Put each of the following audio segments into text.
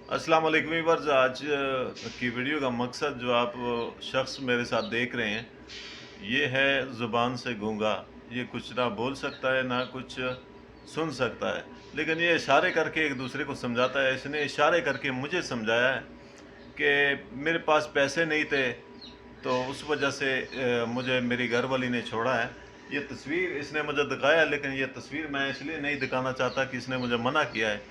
अस्सलाम वालेकुम व्यूअर्स। आज की वीडियो का मकसद जो आप शख्स मेरे साथ देख रहे हैं, ये है ज़ुबान से गूंगा। ये कुछ ना बोल सकता है ना कुछ सुन सकता है, लेकिन ये इशारे करके एक दूसरे को समझाता है। इसने इशारे करके मुझे समझाया है कि मेरे पास पैसे नहीं थे, तो उस वजह से मुझे मेरी घर वाली ने छोड़ा है। ये तस्वीर इसने मुझे दिखाया, लेकिन ये तस्वीर मैं इसलिए नहीं दिखाना चाहता कि इसने मुझे मना किया है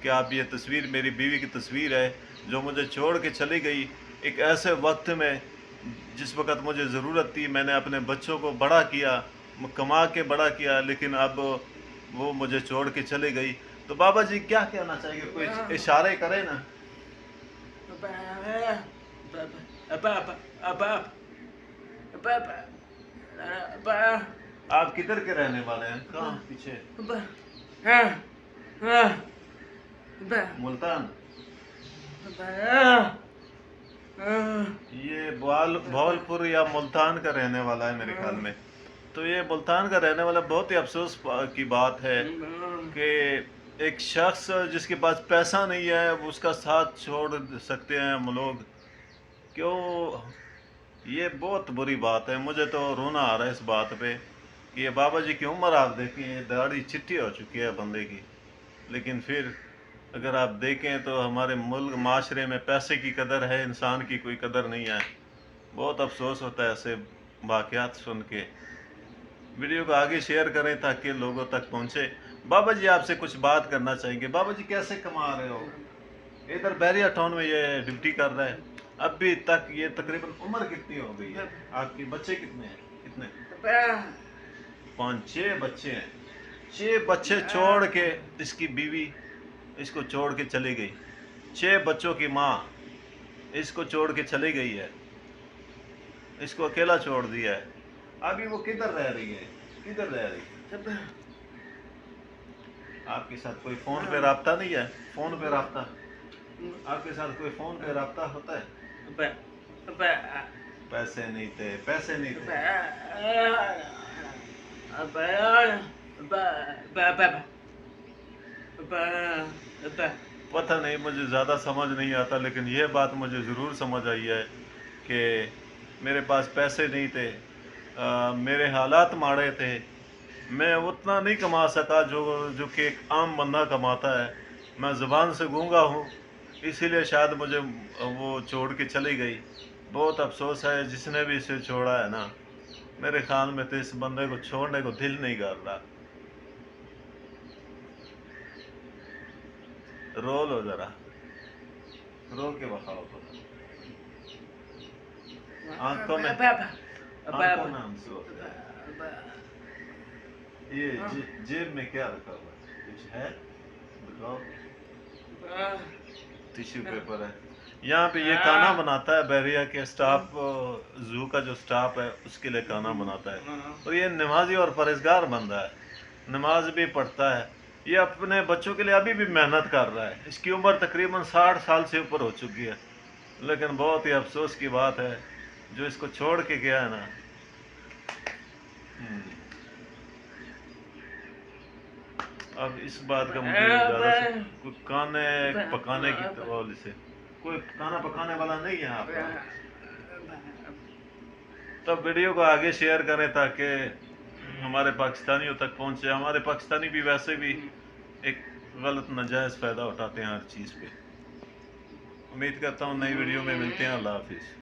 कि आप ये तस्वीर मेरी बीवी की तस्वीर है जो मुझे छोड़ के चली गई एक ऐसे वक्त में जिस वक्त मुझे ज़रूरत थी। मैंने अपने बच्चों को बड़ा किया, कमा के बड़ा किया, लेकिन अब वो मुझे छोड़ के चली गई। तो बाबा जी क्या कहना चाहिए? कोई इशारे करें ना। आप किधर के रहने वाले हैं? कहाँ पीछे? मुल्तान। ये भावलपुर या मुल्तान का रहने वाला है मेरे ख्याल में। तो ये मुल्तान का रहने वाला, बहुत ही अफसोस की बात है कि एक शख्स जिसके पास पैसा नहीं है वो उसका साथ छोड़ सकते हैं हम लोग। क्यों? ये बहुत बुरी बात है। मुझे तो रोना आ रहा है इस बात पे कि ये बाबा जी की उम्र आप देखें, दाढ़ी चिट्टी हो चुकी है बंदे की, लेकिन फिर अगर आप देखें तो हमारे मुल्क माशरे में पैसे की कदर है, इंसान की कोई कदर नहीं है। बहुत अफसोस होता है ऐसे वाक़यात सुन के। वीडियो को आगे शेयर करें ताकि लोगों तक पहुंचे। बाबा जी आपसे कुछ बात करना चाहेंगे। बाबा जी कैसे कमा रहे हो? इधर बैरिया टाउन में ये ड्यूटी कर रहा है। अभी तक ये तकरीबन उम्र कितनी हो गई है आपकी? बच्चे कितने हैं? कितने? 5-6 बच्चे हैं। 6 बच्चे छोड़ के इसकी बीवी इसको छोड़ के चली गई। 6 बच्चों की माँ इसको छोड़ के चली गई है, इसको अकेला छोड़ दिया है। अभी वो किधर रह रही है? किधर रह रही है? आपके साथ कोई फोन पे राब्ता नहीं है? फोन पे राब्ता आपके साथ कोई फोन पे राब्ता होता है? पैसे नहीं थे, पैसे नहीं थे। पता नहीं, मुझे ज़्यादा समझ नहीं आता, लेकिन यह बात मुझे ज़रूर समझ आई है कि मेरे पास पैसे नहीं थे। मेरे हालात माड़े थे। मैं उतना नहीं कमा सका जो कि एक आम बंदा कमाता है। मैं ज़ुबान से गूंगा हूँ, इसीलिए शायद मुझे वो छोड़ के चली गई। बहुत अफसोस है जिसने भी इसे छोड़ा है ना। मेरे ख्याल में तो इस बंदे को छोड़ने को दिल नहीं कर रहा। रो लो जरा, रो के बखाओ तो। आंखों में आंसू होते हैं। ये जेब में क्या रखा हुआ है? कुछ है? दिखाओ। टिश्यू पेपर है। यहाँ पे ये खाना बनाता है, बैरिया के स्टाफ, जू का जो स्टाफ है उसके लिए खाना बनाता है। और ये नमाजी और परहेजगार बंदा है, नमाज भी पढ़ता है। ये अपने बच्चों के लिए अभी भी मेहनत कर रहा है। इसकी उम्र तकरीबन 60 साल से ऊपर हो चुकी है, लेकिन बहुत ही अफसोस की बात है जो इसको छोड़ के गया है ना। अब इस बात का मुझे ज़्यादा से कोई खाने पकाने की वाले से कोई खाना पकाने वाला नहीं है आपका। तो वीडियो को आगे शेयर करें ताकि हमारे पाकिस्तानियों तक पहुंचे। हमारे पाकिस्तानी भी वैसे भी एक गलत नाजायज़ फ़ायदा उठाते हैं हर चीज़ पे। उम्मीद करता हूँ नई वीडियो में मिलते हैं। अल्लाह हाफिज़।